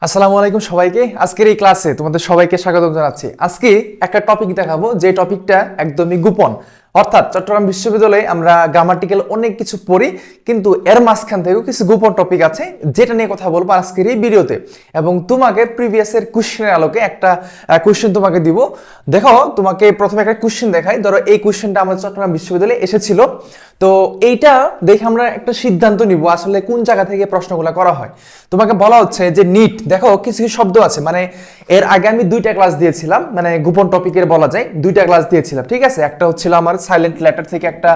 আসসালামু আলাইকুম সবাইকে। আজকের এই ক্লাসে তোমাদের সবাইকে স্বাগত জানাচ্ছি। আজকে একটা টপিক দেখাবো যে টপিকটা একদমই গোপন। অর্থাৎ চট্টগ্রাম বিশ্ববিদ্যালয়ে আমরা গ্রামাটিক্যাল অনেক কিছু পড়ি, কিন্তু এর মাঝখান থেকেও কিছু গোপন টপিক আছে যেটা নিয়ে কথা বলবো আজকের এই ভিডিওতে। এবং তোমাকে প্রিভিয়াসের কোশ্চেনের আলোকে একটা কোশ্চেন তোমাকে দিব। দেখো, তোমাকে প্রথমে একটা কোশ্চেন দেখাই। ধরো এই কোশ্চেনটা আমাদের চট্টগ্রাম বিশ্ববিদ্যালয়ে এসেছিল, তো এইটা দেখে আমরা একটা সিদ্ধান্ত নিব আসলে কোন জায়গা থেকে প্রশ্নগুলো করা হয়। তোমাকে বলা হচ্ছে যে নিট, দেখো কিছু কিছু শব্দ আছে, মানে এর আগে আমি দুইটা ক্লাস দিয়েছিলাম, মানে গোপন টপিকের বলা যায় দুইটা ক্লাস দিয়েছিলাম, ঠিক আছে। একটা হচ্ছিল আমার সাইলেন্ট লেটার থেকে একটা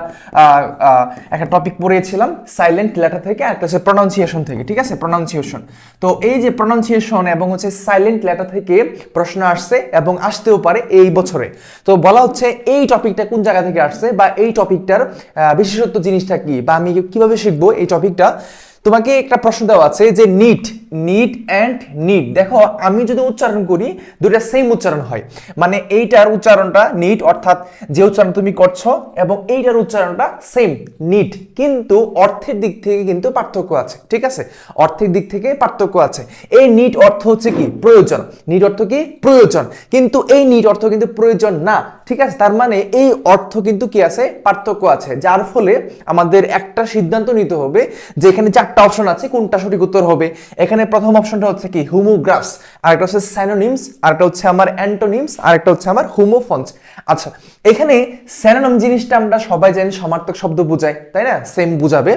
টপিক পড়িয়েছিলাম সাইলেন্ট লেটার থেকে, একটা হচ্ছে প্রনাউন্সিয়েশন থেকে, ঠিক আছে, প্রনাউন্সিয়েশন। তো এই যে প্রনাউন্সিয়েশন এবং হচ্ছে সাইলেন্ট লেটার থেকে প্রশ্ন আসছে এবং আসতেও পারে এই বছরে। তো বলা হচ্ছে এই টপিকটা কোন জায়গা থেকে আসছে বা এই টপিকটার বিশেষত্ব জিনিসটা কি, বা আমি কিভাবে শিখবো এই টপিকটা। তোমাকে একটা প্রশ্ন দেওয়া আছে যে নিট অ্যান্ড নিট, দেখো আমি যদি উচ্চারণ করি দুটো সেম উচ্চারণ হয়, মানে এইটার উচ্চারণটা নিট অর্থাৎ যে উচ্চারণ তুমি করছো এবং এইটার উচ্চারণটা সেম নিট, কিন্তু অর্থের দিক থেকে কিন্তু পার্থক্য আছে, ঠিক আছে, অর্থের দিক থেকে পার্থক্য আছে। এই নিট অর্থ হচ্ছে কি প্রয়োজন, নিট অর্থ কি প্রয়োজন, কিন্তু এই নিট অর্থ কিন্তু প্রয়োজন না, ঠিক আছে। তার মানে এই অর্থ কিন্তু কি আছে, পার্থক্য আছে, যার ফলে আমাদের একটা সিদ্ধান্ত নিতে হবে যে এখানে চারটা অপশন আছে কোনটা সঠিক উত্তর হবে। এখানে প্রথম অপশনটা হচ্ছে কি হোমোগ্রাফস, আরেকটা হচ্ছে সিনোনিমস, আরেকটা হচ্ছে আমার অ্যান্টোনিমস, আরেকটা হচ্ছে আমার হোমোফোনস। আচ্ছা, এখানে সিনোনিম জিনিসটা আমরা সবাই জানি সমার্থক শব্দ বোঝায়, তাই না, সেম বুঝাবে।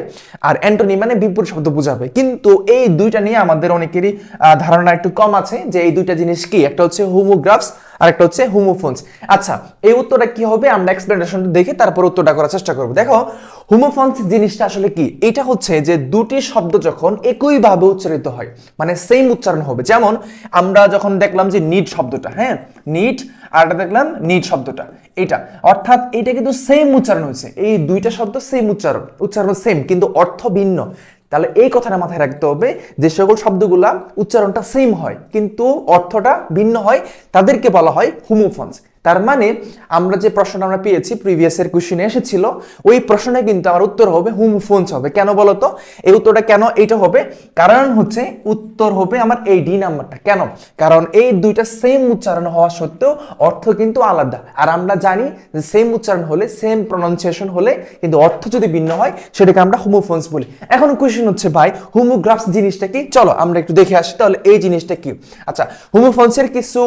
আর অ্যান্টোনিম মানে বিপরীত শব্দ বুঝাবে, কিন্তু এই দুইটা নিয়ে আমাদের অনেকেরই ধারণা একটু কম আছে যে এই দুইটা জিনিস কি, একটা হচ্ছে হোমোগ্রাফস আর একটা হচ্ছে হোমোফোনস। আচ্ছা, এই উত্তরটা কি হবে আমরা এক্সপ্লেনেশনটা দেখে তারপর উত্তরটা করার চেষ্টা করব। দেখো, হোমোফোনস জিনিসটা আসলে কি, এটা হচ্ছে যে দুটি শব্দ যখন একইভাবে উচ্চারিত হয়, মানে সেম উচ্চারণ হবে। যেমন আমরা যখন দেখলাম যে নিট শব্দটা, হ্যাঁ নিট, আর এটা দেখলাম নিট শব্দটা, এটা অর্থাৎ এটা কিন্তু সেম উচ্চারণ হয়েছে, এই দুইটা শব্দ সেম উচ্চারণ সেম, কিন্তু অর্থ ভিন্ন। তাহলে এই কথাটা মাথায় রাখতে হবে যে সকল শব্দগুলা উচ্চারণটা সেম হয় কিন্তু অর্থটা ভিন্ন হয়, তাদেরকে বলা হয় হোমোফোনস। তার মানে আমরা যে প্রশ্নটা আমরা পেয়েছি প্রিভিয়াসের কোশ্চেনে এসেছিল, ওই প্রশ্নে কিন্তু আমার উত্তর হবে হোমোফোনস হবে। কেন বলতো এই উত্তরটা কেন এইটা হবে, কারণ হচ্ছে উত্তর হবে আমার এই ডি নাম্বারটা। কেন, কারণ এই দুইটা সেম উচ্চারণ হওয়া সত্ত্বেও অর্থ কিন্তু আলাদা, আর আমরা জানি যে সেম উচ্চারণ হলে সেম প্রনাউন্সিয়েশন হলে কিন্তু অর্থ যদি ভিন্ন হয় সেটাকে আমরা হোমোফোনস বলি। এখন কোশ্চেন হচ্ছে ভাই হোমোগ্রাফস জিনিসটা কি, চলো আমরা একটু দেখে আসি তাহলে এই জিনিসটা কি। আচ্ছা, হোমোফোনসের কিছু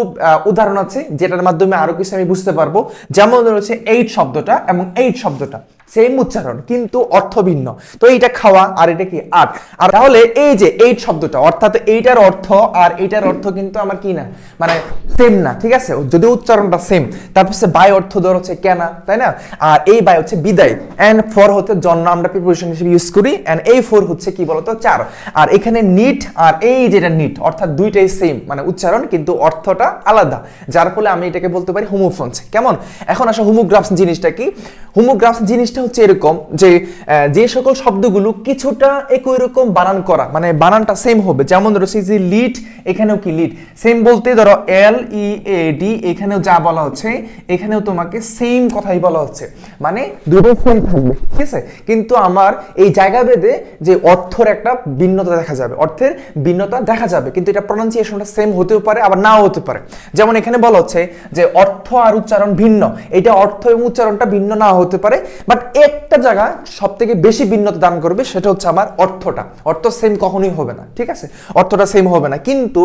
উদাহরণ আছে যেটার মাধ্যমে আরো কিছু আমি বুঝতে পারবো। যেমন রয়েছে এইট শব্দটা এবং এইট শব্দটা সেম উচ্চারণ কিন্তু অর্থ ভিন্ন, তো এইটা খাওয়া আর এটা কি আট। আর তাহলে এই যে এইট শব্দটা অর্থাৎ এইটার অর্থ আর এইটার অর্থ কিন্তু আমার কি না, মানে সেম না, ঠিক আছে, যদি উচ্চারণটা সেম। তারপর হচ্ছে বাই অর্থ ধর হচ্ছে কেনা, তাই না, আর এই বাই হচ্ছে বিদায়, এন্ড ফর হতে জন্য আমরা প্রিপোজিশন হিসেবে ইউজ করি, এন্ড এই ফর হচ্ছে কি বলতো চার। আর এখানে নিট আর এই যেটা নিট অর্থাৎ দুইটাই সেম, মানে উচ্চারণ কিন্তু অর্থটা আলাদা, যার ফলে আমি এটাকে বলতে পারি হোমোফোনস। কেমন, এখন আসলে হোমোগ্রাফস জিনিসটা কি। হোমোগ্রাফস জিনিসটা হচ্ছে এরকম যে যে সকল শব্দগুলো কিছুটা একই রকম বানান করা, মানে বানানটা সেম হবে। যেমন রয়েছে যে লিড, এখানেও কি লিড সেম বলতে ধরো এল ই এ ডি, এখানেও যা বলা হচ্ছে এখানেও তোমাকে সেম কথাই বলা হচ্ছে, মানে দুটো সেম থাকবে, ঠিক আছে, কিন্তু আমার এই জায়গা ভেদে যে অর্থের একটা ভিন্নতা দেখা যাবে, অর্থের ভিন্নতা দেখা যাবে, কিন্তু এটা প্রনাউন্সিয়েশনটা সেম হতেও পারে আবার নাও হতে পারে। যেমন এখানে বলা হচ্ছে যে অর্থ আর উচ্চারণ ভিন্ন, এটা অর্থ এবং উচ্চারণটা ভিন্ন না হতে পারে, বাট একটা জায়গা সব থেকে বেশি ভিন্নতা দান করবে, সেটা হচ্ছে আমার অর্থটা। অর্থ সেম কখনোই হবে না, ঠিক আছে, অর্থটা সেম হবে না, কিন্তু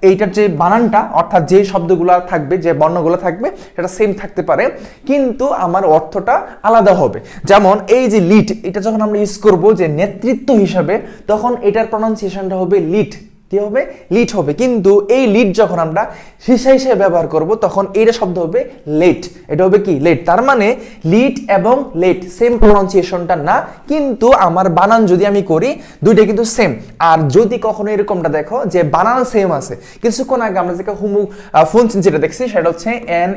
এইটার যে বানানটা অর্থাৎ যে শব্দগুলো থাকবে যে বর্ণগুলো থাকবে সেটা সেম থাকতে পারে, কিন্তু আমার অর্থটা আলাদা হবে। যেমন এই যে লিড, এটা যখন আমরা ইউজ করব যে নেতৃত্ব হিসাবে, তখন এটার প্রনাউন্সিয়েশনটা হবে লিড, কি হবে, লিড হবে, কিন্তু এই লিড যখন আমরা সীসা হিসেবে ব্যবহার করব তখন এইটা শব্দ হবে লেট, এটা হবে কি লেট। তার মানে লিড এবং লেট সেম প্রনাউন্সিয়েশনটা না, কিন্তু আমার বানান যদি আমি করি দুইটা কিন্তু সেম। আর যদি কখনো এরকমটা দেখো যে বানান সেম আছে, কিছুক্ষণ আগে আমরা যে হোমোফোনস যেটা দেখছি সেটা হচ্ছে এন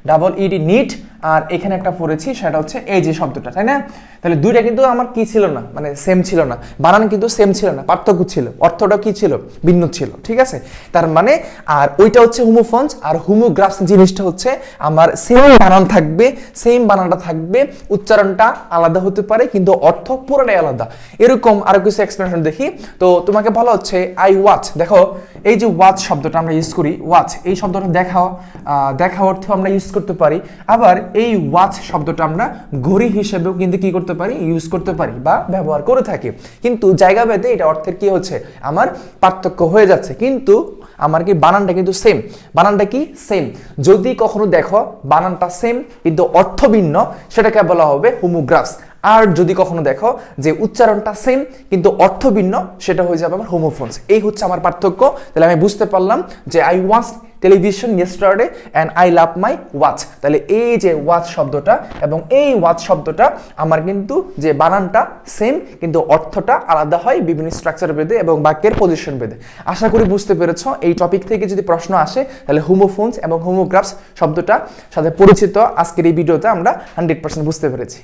ডাবল ইডি নিট, আর এখানে একটা পড়েছি সেটা হচ্ছে এই যে শব্দটা, তাই না, তাহলে দুইটা কিন্তু আমার কি ছিল না, মানে সেম ছিল না, বানান কিন্তু সেম ছিল না, পার্থক্য ছিল, অর্থটা কি ছিল, ভিন্ন ছিল, ঠিক আছে। তার মানে আর ওইটা হচ্ছে হোমোফোনস, আর হোমোগ্রাফস জিনিসটা হচ্ছে আমার সেম বানান থাকবে, সেম বানানটা থাকবে, উচ্চারণটা আলাদা হতে পারে কিন্তু অর্থ পুরোটাই আলাদা। এরকম আরো কিছু এক্সপ্রেশন দেখি। তো তোমাকে বলা হচ্ছে আই ওয়াচ, দেখো এই যে ওয়াচ শব্দটা আমরা ইউজ করি, ওয়াচ এই শব্দটা দেখা অর্থে আমরা ইউজ করতে পারি। আবার এই ওয়াচ শব্দটা আমরা ঘড়ি হিসেবেও কিন্তু কি করতে পারি, ইউজ করতে পারি বা ব্যবহার করে থাকি। কিন্তু জায়গা ভেদে এটা অর্থের কি হচ্ছে, আমার পার্থক্য হয়ে যাচ্ছে। কিন্তু আমার কি বানানটা কিন্তু সেম, বানানটা কি সেম। যদি কখনো দেখো বানানটা সেম কিন্তু অর্থ ভিন্ন, সেটাকে বলা হবে হোমোগ্রাফস। আর যদি কখনো দেখো যে উচ্চারণটা সেম কিন্তু অর্থ ভিন্ন, সেটা হয়ে যাবে আমার হোমোফোনস। এই হচ্ছে আমার পার্থক্য। তাহলে আমি বুঝতে পারলাম যে I watch television yesterday and I love my watch. তাহলে এই যে ওয়াচ শব্দটা এবং এই ওয়াচ শব্দটা আমার কিন্তু যে বানানটা সেম কিন্তু অর্থটা আলাদা হয় বিভিন্ন স্ট্রাকচার ভেদে এবং বাক্যের পজিশন ভেদে। আশা করি বুঝতে পেরেছো। এই টপিক থেকে যদি প্রশ্ন আসে তাহলে হোমোফোনস এবং হোমোগ্রাফস শব্দটা সাথে পরিচিত আজকের এই ভিডিওতে আমরা 100% বুঝতে পেরেছি।